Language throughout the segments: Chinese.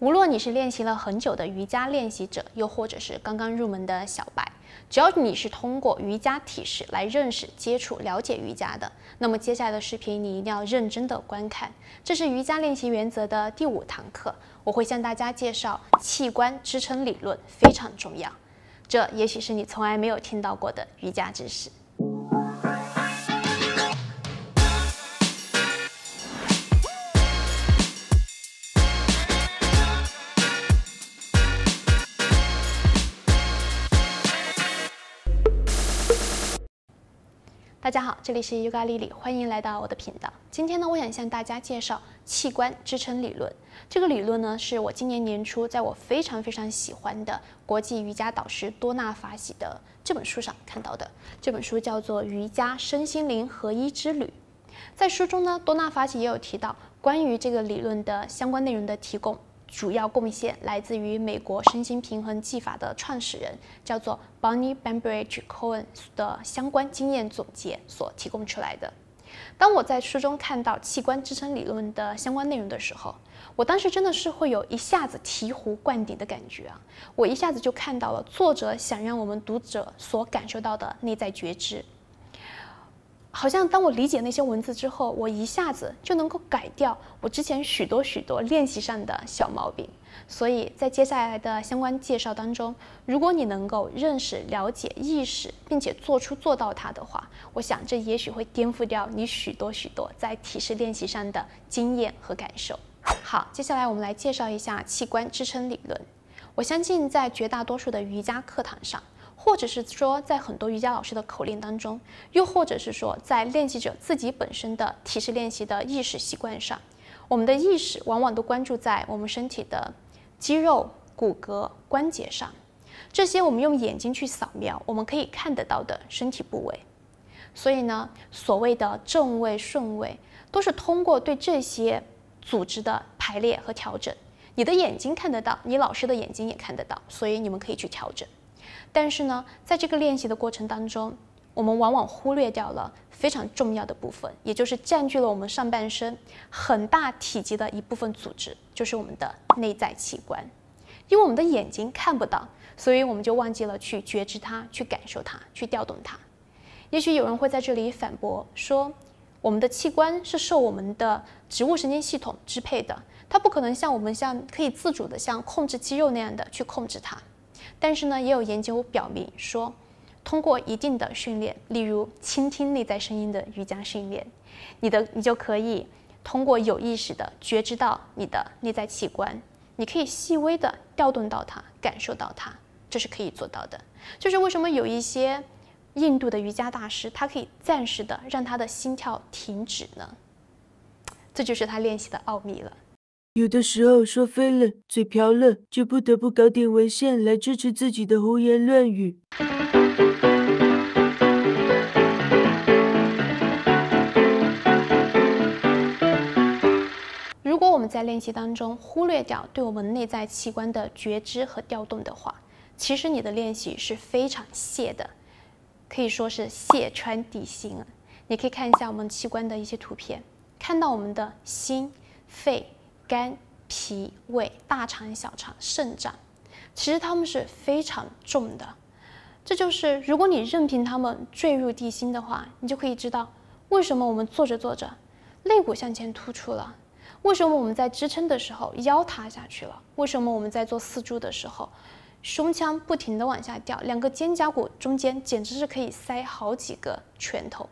无论你是练习了很久的瑜伽练习者，又或者是刚刚入门的小白，只要你是通过瑜伽体式来认识、接触、了解瑜伽的，那么接下来的视频你一定要认真的观看。这是瑜伽练习原则的第5堂课，我会向大家介绍器官支撑理论，非常重要。这也许是你从来没有听到过的瑜伽知识。大家好，这里是 Yoga Lily， 欢迎来到我的频道。今天呢，我想向大家介绍器官支撑理论。这个理论呢，是我今年年初在我非常喜欢的国际瑜伽导师多纳法喜的这本书上看到的。这本书叫做《瑜伽身心灵合一之旅》。在书中呢，多纳法喜也有提到关于这个理论的相关内容的提供。主要贡献来自于美国身心平衡技法的创始人，叫做 Bonnie Bainbridge Cohen 的相关经验总结所提供出来的。当我在书中看到器官支撑理论的相关内容的时候，我当时真的是会有一下子醍醐灌顶的感觉啊！我一下子就看到了作者想让我们读者所感受到的内在觉知。好像当我理解那些文字之后，我一下子就能够改掉我之前许多练习上的小毛病。所以在接下来的相关介绍当中，如果你能够认识、了解、意识，并且做到它的话，我想这也许会颠覆掉你许多在体式练习上的经验和感受。好，接下来我们来介绍一下器官支撑理论。我相信在绝大多数的瑜伽课堂上，或者是说在很多瑜伽老师的口令当中，又或者是说在练习者自己本身的体式练习的意识习惯上，我们的意识往往都关注在我们身体的肌肉、骨骼、关节上，这些我们用眼睛去扫描，我们可以看得到的身体部位。所以呢，所谓的正位、顺位，都是通过对这些组织的排列和调整。你的眼睛看得到，你老师的眼睛也看得到，所以你们可以去调整。但是呢，在这个练习的过程当中，我们往往忽略掉了非常重要的部分，也就是占据了我们上半身很大体积的一部分组织，就是我们的内在器官。因为我们的眼睛看不到，所以我们就忘记了去觉知它，去感受它，去调动它。也许有人会在这里反驳说，我们的器官是受我们的植物神经系统支配的，它不可能像我们可以自主的像控制肌肉那样的去控制它。但是呢，也有研究表明说，通过一定的训练，例如倾听内在声音的瑜伽训练，你就可以通过有意识的觉知到你的内在器官，你可以细微的调动到它，感受到它，这是可以做到的。就是为什么有一些印度的瑜伽大师，他可以暂时的让他的心跳停止呢？这就是他练习的奥秘了。有的时候说飞了，嘴瓢了，就不得不搞点文献来支持自己的胡言乱语。如果我们在练习当中忽略掉对我们内在器官的觉知和调动的话，其实你的练习是非常泄的，可以说是泄穿地心了。你可以看一下我们器官的一些图片，看到我们的心、肺、肝、脾、胃、大肠、小肠、肾脏，其实它们是非常重的。这就是如果你任凭它们坠入地心的话，你就可以知道为什么我们做着肋骨向前突出了，为什么我们在支撑的时候腰塌下去了，为什么我们在做四柱的时候胸腔不停地往下掉，两个肩胛骨中间简直是可以塞好几个拳头。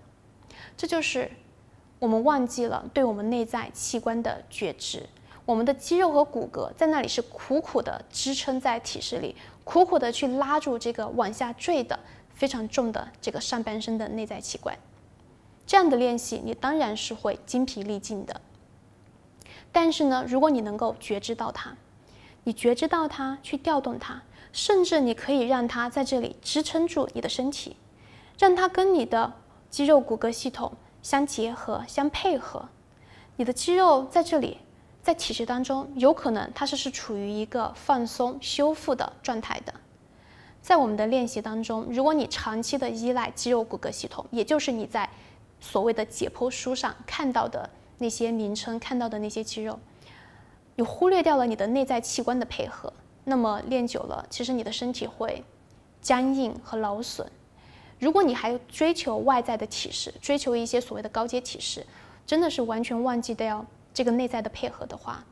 这就是我们忘记了对我们内在器官的觉知。我们的肌肉和骨骼在那里是苦苦的支撑在体式里，苦苦的去拉住这个往下坠的非常重的这个上半身的内在器官。这样的练习你当然是会精疲力尽的。但是呢，如果你能够觉知到它，你觉知到它，去调动它，甚至你可以让它在这里支撑住你的身体，让它跟你的肌肉骨骼系统相结合、相配合。你的肌肉在这里，在体式当中，有可能它是处于一个放松、修复的状态的。在我们的练习当中，如果你长期的依赖肌肉骨骼系统，也就是你在所谓的解剖书上看到的那些名称、看到的那些肌肉，你忽略掉了你的内在器官的配合，那么练久了，其实你的身体会僵硬和劳损。如果你还追求外在的体式，追求一些所谓的高阶体式，真的是完全忘记掉这个内在的配合的话，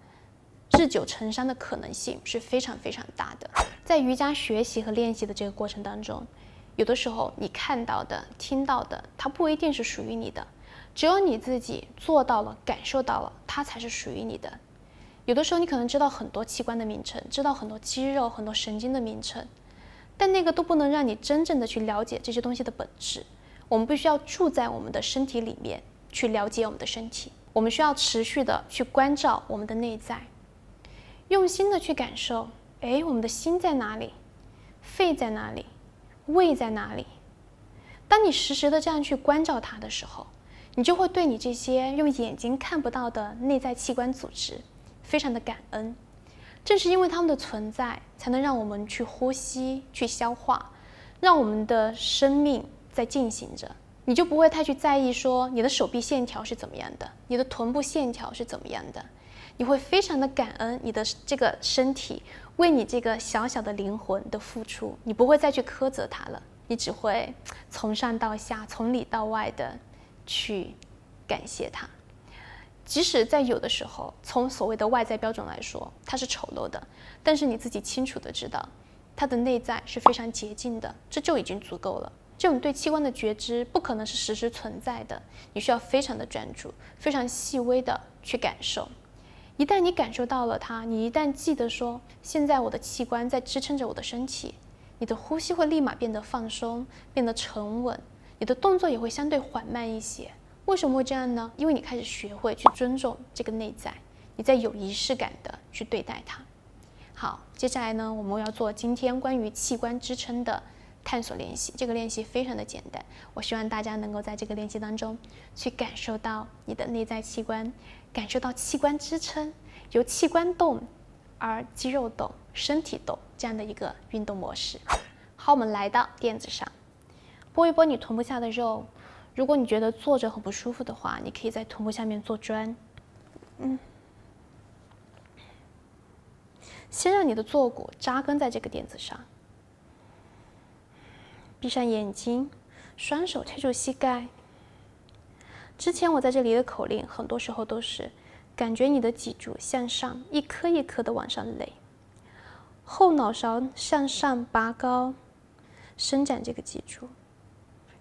日久成伤的可能性是非常非常大的。在瑜伽学习和练习的这个过程当中，有的时候你看到的、听到的，它不一定是属于你的，只有你自己做到了、感受到了，它才是属于你的。有的时候你可能知道很多器官的名称，知道很多肌肉、很多神经的名称，但那个都不能让你真正的去了解这些东西的本质。我们必须要住在我们的身体里面，去了解我们的身体。我们需要持续的去关照我们的内在，用心的去感受，我们的心在哪里？肺在哪里？胃在哪里？当你时时的这样去关照它的时候，你就会对你这些用眼睛看不到的内在器官组织非常的感恩。正是因为它们的存在，才能让我们去呼吸、去消化，让我们的生命在进行着。你就不会太去在意说你的手臂线条是怎么样的，你的臀部线条是怎么样的，你会非常的感恩你的这个身体为你这个小小的灵魂的付出，你不会再去苛责它了，你只会从上到下、从里到外的去感谢它。即使在有的时候，从所谓的外在标准来说，它是丑陋的，但是你自己清楚的知道，它的内在是非常洁净的，这就已经足够了。这种对器官的觉知不可能是时时存在的，你需要非常的专注，非常细微的去感受。一旦你感受到了它，你一旦记得说，现在我的器官在支撑着我的身体，你的呼吸会立马变得放松，变得沉稳，你的动作也会相对缓慢一些。为什么会这样呢？因为你开始学会去尊重这个内在，你在有仪式感的去对待它。好，接下来呢，我们要做今天关于器官支撑的探索练习。这个练习非常的简单，我希望大家能够在这个练习当中去感受到你的内在器官，感受到器官支撑，由器官动而肌肉动、身体动这样的一个运动模式。好，我们来到垫子上，拨一拨你臀部下的肉。如果你觉得坐着很不舒服的话，你可以在臀部下面做砖。先让你的坐骨扎根在这个垫子上，闭上眼睛，双手贴住膝盖。之前我在这里的口令，很多时候都是感觉你的脊柱向上，一颗一颗的往上垒，后脑勺向上拔高，伸展这个脊柱。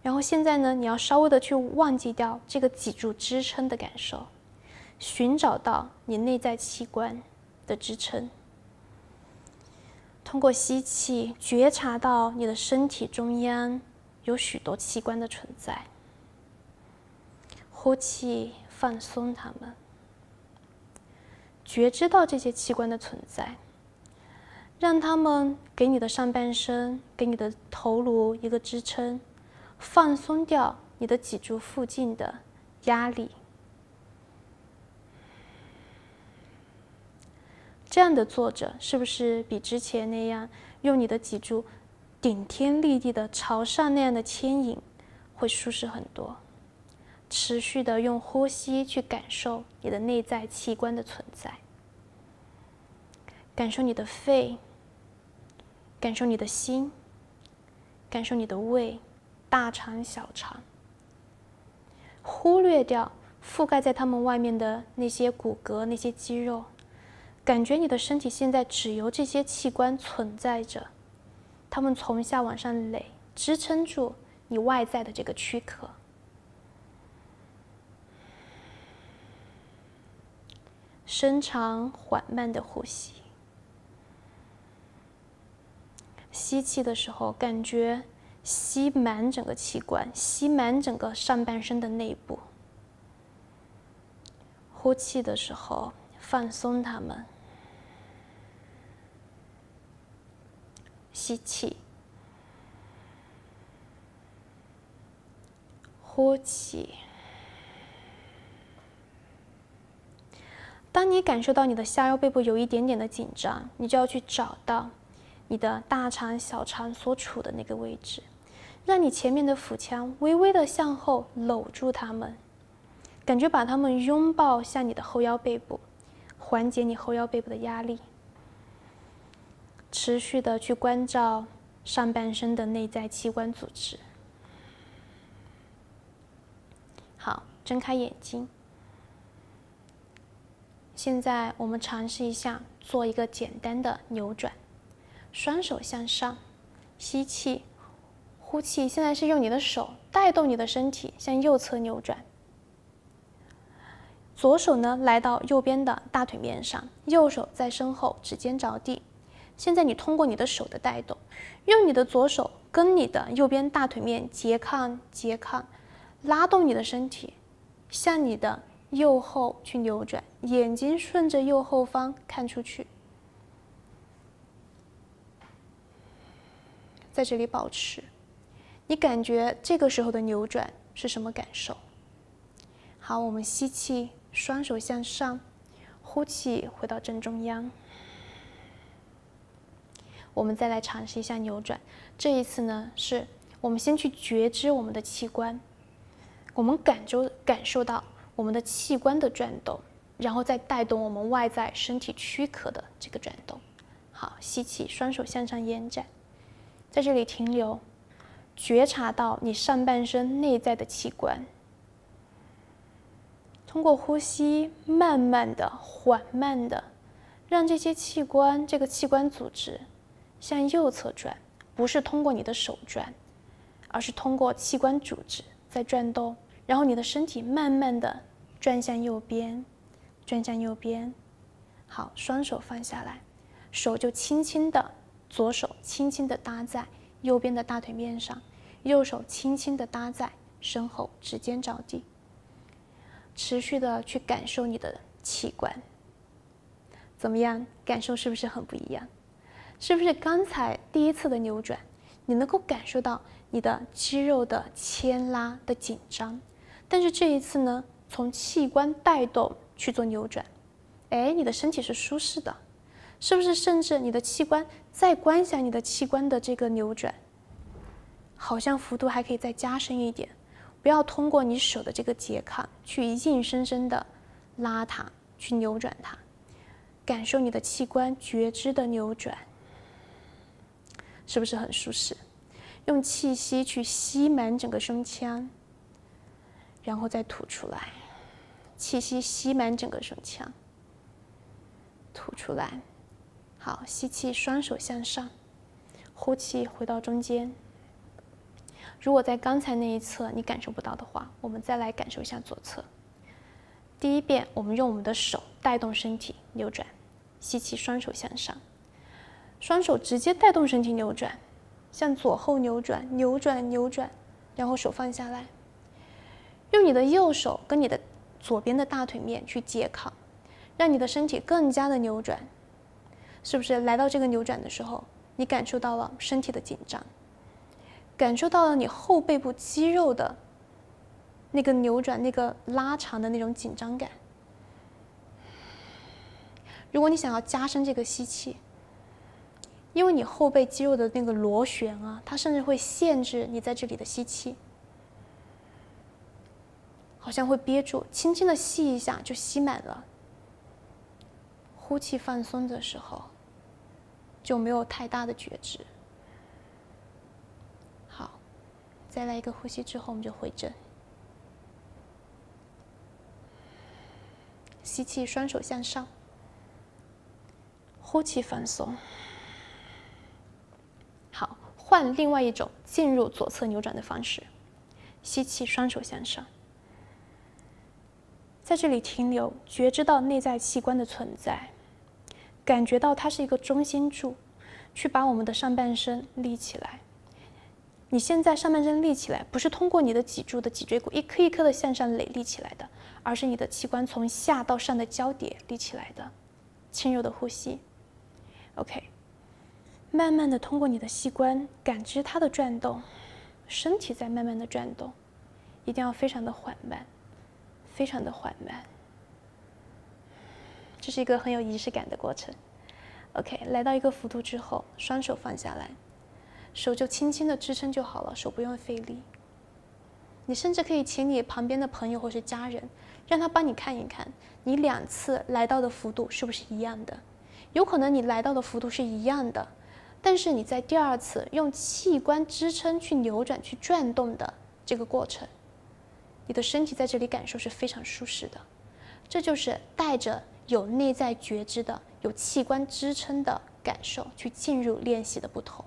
然后现在呢，你要稍微的去忘记掉这个脊柱支撑的感受，寻找到你内在器官的支撑。通过吸气，觉察到你的身体中央有许多器官的存在。呼气，放松它们，觉知到这些器官的存在，让它们给你的上半身、给你的头颅一个支撑。放松掉你的脊柱附近的压力，这样的坐着是不是比之前那样用你的脊柱顶天立地的朝上那样的牵引会舒适很多？持续的用呼吸去感受你的内在器官的存在，感受你的肺，感受你的心，感受你的胃。大肠、小肠，忽略掉覆盖在它们外面的那些骨骼、那些肌肉，感觉你的身体现在只由这些器官存在着，它们从下往上垒，支撑住你外在的这个躯壳。深长缓慢的呼吸，吸气的时候感觉吸满整个器官，吸满整个上半身的内部。呼气的时候，放松它们。吸气，呼气。当你感受到你的下腰背部有一点点的紧张，你就要去找到你的大肠、小肠所处的那个位置。让你前面的腹腔微微的向后搂住它们，感觉把它们拥抱向你的后腰背部，缓解你后腰背部的压力。持续的去关照上半身的内在器官组织。好，睁开眼睛。现在我们尝试一下做一个简单的扭转，双手向上，吸气，呼气。现在是用你的手带动你的身体向右侧扭转。左手呢来到右边的大腿面上，右手在身后，指尖着地。现在你通过你的手的带动，用你的左手跟你的右边大腿面拮抗，拉动你的身体，向你的右后去扭转，眼睛顺着右后方看出去，在这里保持。你感觉这个时候的扭转是什么感受？好，我们吸气，双手向上，呼气，回到正中央。我们再来尝试一下扭转。这一次呢，是我们先去觉知我们的器官，我们感受到我们的器官的转动，然后再带动我们外在身体躯壳的这个转动。好，吸气，双手向上延展，在这里停留，觉察到你上半身内在的器官。通过呼吸，慢慢的、缓慢的，让这些器官、这个器官组织向右侧转，不是通过你的手转，而是通过器官组织在转动，然后你的身体慢慢的转向右边，转向右边。好，双手放下来，手就轻轻的，左手轻轻的搭在右边的大腿面上，右手轻轻的搭在身后，指尖着地。持续的去感受你的器官，怎么样？感受是不是很不一样？是不是刚才第一次的扭转，你能够感受到你的肌肉的牵拉的紧张？但是这一次呢，从器官带动去做扭转，哎，你的身体是舒适的，是不是？甚至你的器官再观想你的器官的这个扭转，好像幅度还可以再加深一点。不要通过你手的这个拮抗去硬生生的拉它，去扭转它，感受你的器官觉知的扭转。是不是很舒适？用气息去吸满整个胸腔，然后再吐出来。气息吸满整个胸腔，吐出来。好，吸气，双手向上，呼气，回到中间。如果在刚才那一侧你感受不到的话，我们再来感受一下左侧。第一遍，我们用我们的手带动身体扭转，吸气，双手向上。双手直接带动身体扭转，向左后扭转，扭转，扭转，然后手放下来。用你的右手跟你的左边的大腿面去拮抗，让你的身体更加的扭转。是不是来到这个扭转的时候，你感受到了身体的紧张，感受到了你后背部肌肉的那个扭转、那个拉长的那种紧张感？如果你想要加深这个吸气，因为你后背肌肉的那个螺旋啊，它甚至会限制你在这里的吸气，好像会憋住，轻轻的吸一下就吸满了。呼气放松的时候，就没有太大的觉知。好，再来一个呼吸之后，我们就回正。吸气，双手向上，呼气放松。好，换另外一种进入左侧扭转的方式。吸气，双手向上，在这里停留，觉知到内在器官的存在，感觉到它是一个中心柱，去把我们的上半身立起来。你现在上半身立起来，不是通过你的脊柱的脊椎骨一颗一颗的向上垒立起来的，而是你的器官从下到上的交叠立起来的。轻柔的呼吸 ，OK。慢慢的通过你的器官感知它的转动，身体在慢慢的转动，一定要非常的缓慢，非常的缓慢。这是一个很有仪式感的过程。OK， 来到一个幅度之后，双手放下来，手就轻轻的支撑就好了，手不用费力。你甚至可以请你旁边的朋友或是家人，让他帮你看一看，你2次来到的幅度是不是一样的。有可能你来到的幅度是一样的，但是你在第2次用器官支撑去扭转、去转动的这个过程，你的身体在这里感受是非常舒适的。这就是带着有内在觉知的、有器官支撑的感受去进入练习的不同。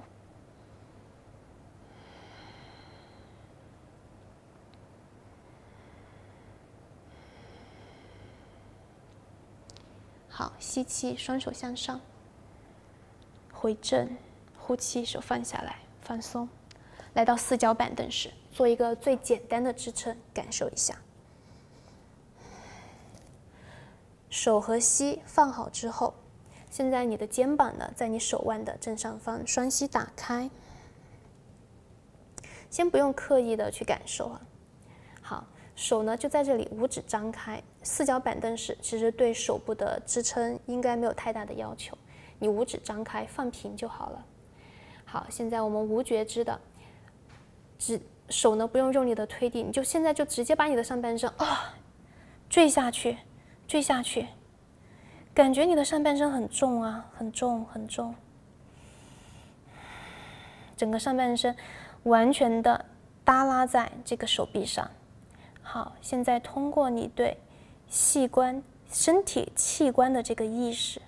好，吸气，双手向上，回正，呼气，手放下来，放松，来到4脚板凳式，做一个最简单的支撑，感受一下。手和膝放好之后，现在你的肩膀呢，在你手腕的正上方，双膝打开。先不用刻意的去感受啊。好，手呢就在这里五指张开，4脚板凳式其实对手部的支撑应该没有太大的要求，你五指张开放平就好了。好，现在我们无觉知的，手呢不用用力的推地，你就现在就直接把你的上半身坠下去，坠下去，感觉你的上半身很重啊，很重很重，整个上半身完全的耷拉在这个手臂上。好，现在通过你对身体器官的这个意识，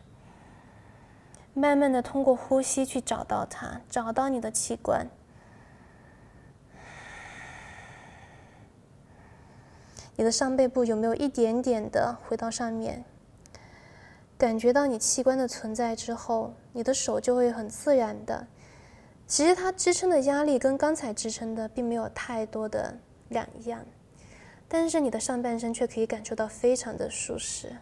慢慢的通过呼吸去找到它，找到你的器官。你的上背部有没有一点点的回到上面？感觉到你器官的存在之后，你的手就会很自然的，其实它支撑的压力跟刚才支撑的并没有太多的两样，但是你的上半身却可以感受到非常的舒适。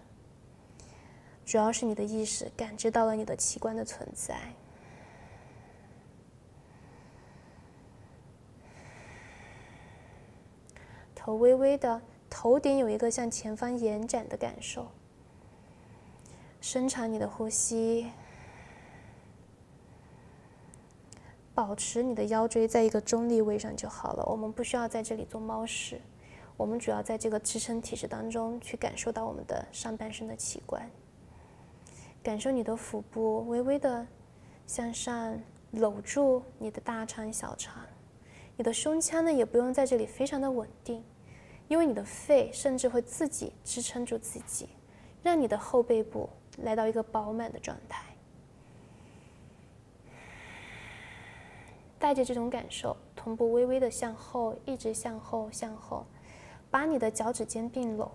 主要是你的意识感知到了你的器官的存在。头微微的，头顶有一个向前方延展的感受。伸长你的呼吸，保持你的腰椎在一个中立位上就好了。我们不需要在这里做猫式，我们主要在这个支撑体式当中去感受到我们的上半身的器官。感受你的腹部微微的向上搂住你的大肠小肠，你的胸腔呢也不用在这里非常的稳定，因为你的肺甚至会自己支撑住自己，让你的后背部来到一个饱满的状态。带着这种感受，臀部微微的向后，一直向后向后，把你的脚趾尖并拢，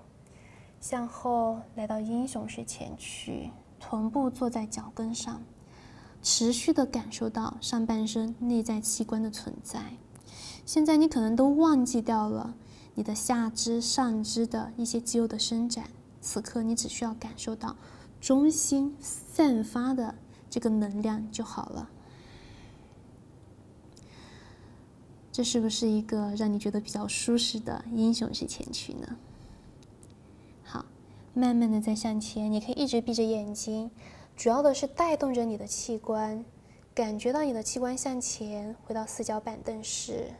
向后来到鹰雄式前屈，臀部坐在脚跟上，持续的感受到上半身内在器官的存在。现在你可能都忘记掉了你的下肢、上肢的一些肌肉的伸展，此刻你只需要感受到中心散发的这个能量就好了。这是不是一个让你觉得比较舒适的鹰雄式前屈呢？好，慢慢的再向前，你可以一直闭着眼睛，主要的是带动着你的器官，感觉到你的器官向前，回到4脚板凳式，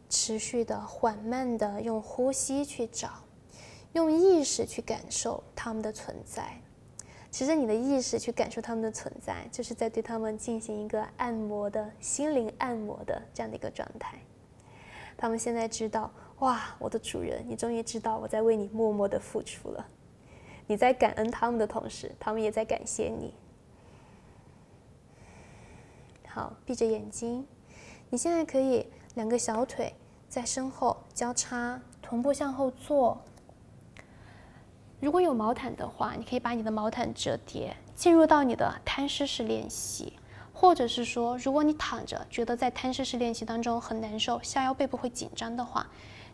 持续的缓慢的用呼吸去找，用意识去感受它们的存在。其实你的意识去感受它们的存在，就是在对它们进行一个按摩的心灵按摩的这样的一个状态。他们现在知道，哇，我的主人，你终于知道我在为你默默的付出了。你在感恩他们的同时，他们也在感谢你。好，闭着眼睛，你现在可以2个小腿在身后交叉，臀部向后坐。如果有毛毯的话，你可以把你的毛毯折叠，进入到你的摊尸式练习。或者是说，如果你躺着觉得在摊尸式练习当中很难受，下腰背部会紧张的话，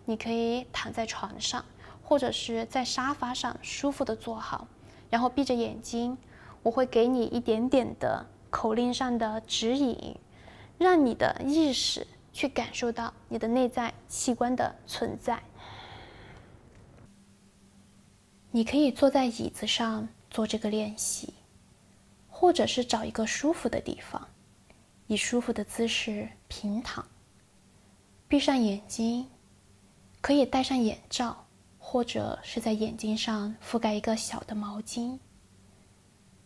你可以躺在床上，或者是在沙发上舒服的坐好，然后闭着眼睛，我会给你一点点的口令上的指引，让你的意识去感受到你的内在器官的存在。你可以坐在椅子上做这个练习，或者是找一个舒服的地方，以舒服的姿势平躺，闭上眼睛，可以戴上眼罩，或者是在眼睛上覆盖一个小的毛巾。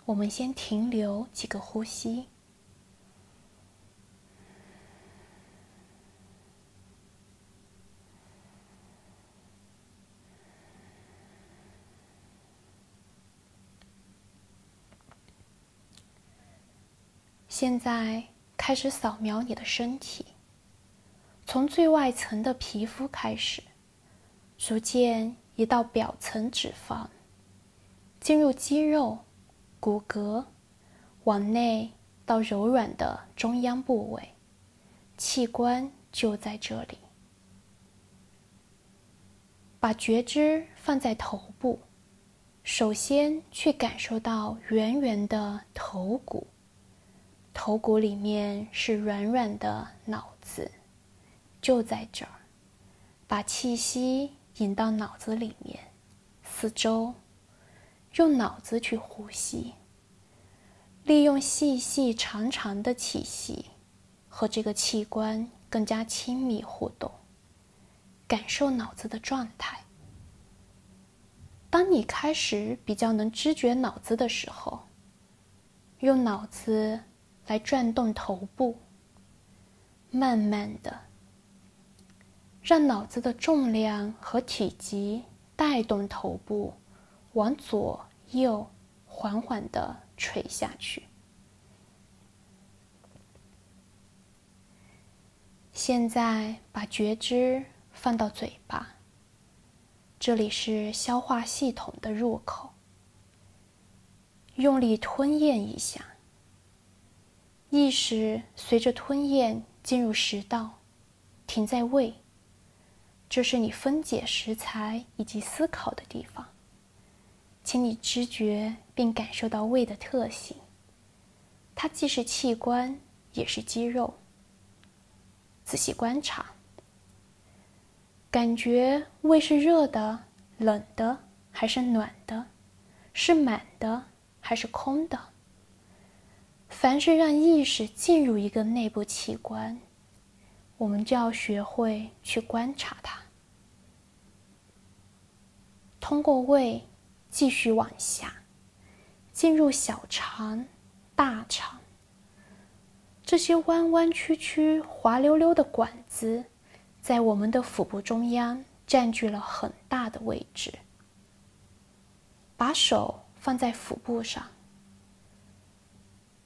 我们先停留几个呼吸。现在开始扫描你的身体，从最外层的皮肤开始，逐渐移到表层脂肪，进入肌肉、骨骼，往内到柔软的中央部位，器官就在这里。把觉知放在头部，首先去感受到圆圆的头骨，头骨里面是软软的脑子，就在这儿。把气息引到脑子里面，四周，用脑子去呼吸，利用细细长长的气息和这个器官更加亲密互动，感受脑子的状态。当你开始比较能知觉脑子的时候，用脑子来转动头部，慢慢的让脑子的重量和体积带动头部往左右缓缓地垂下去。现在把觉知放到嘴巴，这里是消化系统的入口，用力吞咽一下，意识随着吞咽进入食道，停在胃，这是你分解食材以及思考的地方。请你知觉并感受到胃的特性，它既是器官也是肌肉。仔细观察，感觉胃是热的、冷的还是暖的，是满的还是空的。凡是让意识进入一个内部器官，我们就要学会去观察它。通过胃继续往下，进入小肠、大肠。这些弯弯曲曲、滑溜溜的管子，在我们的腹部中央占据了很大的位置。把手放在腹部上，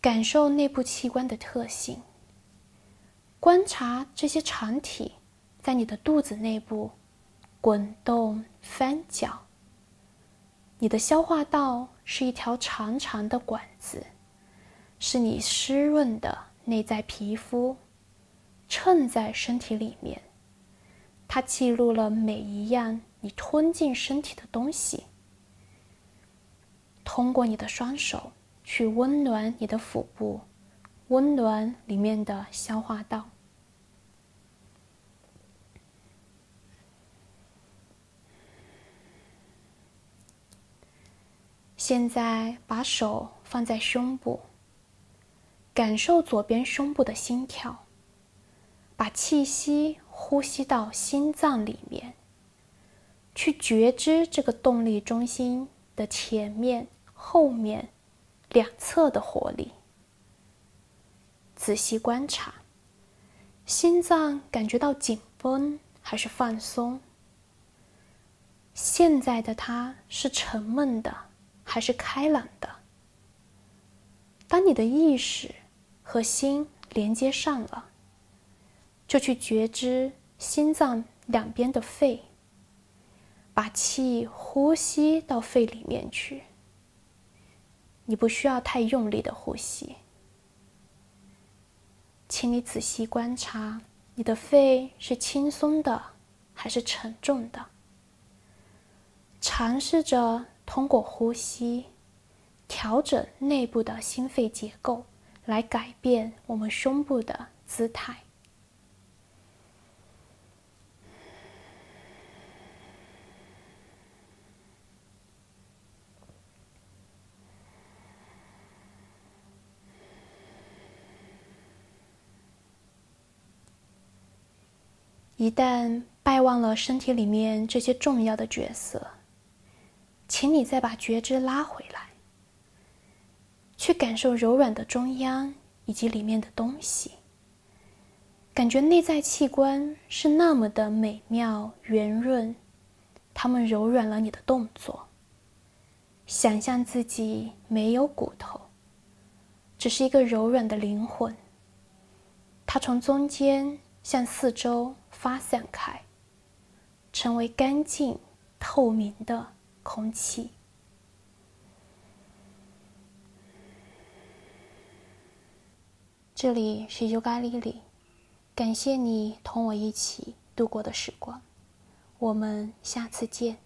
感受内部器官的特性，观察这些肠体在你的肚子内部滚动翻搅。你的消化道是一条长长的管子，是你湿润的内在皮肤，衬在身体里面。它记录了每一样你吞进身体的东西。通过你的双手去温暖你的腹部，温暖里面的消化道。现在把手放在胸部，感受左边胸部的心跳，把气息呼吸到心脏里面，去觉知这个动力中心的前面、后面、两侧的活力。仔细观察，心脏感觉到紧绷还是放松？现在的它是沉闷的还是开朗的？当你的意识和心连接上了，就去觉知心脏两边的肺，把气呼吸到肺里面去。你不需要太用力的呼吸，请你仔细观察你的肺是轻松的还是沉重的。尝试着通过呼吸调整内部的心肺结构，来改变我们胸部的姿态。一旦败忘了身体里面这些重要的角色，请你再把觉知拉回来，去感受柔软的中央以及里面的东西，感觉内在器官是那么的美妙圆润，它们柔软了你的动作。想象自己没有骨头，只是一个柔软的灵魂，它从中间向四周发散开，成为干净透明的空气。这里是尤加利里，感谢你同我一起度过的时光，我们下次见。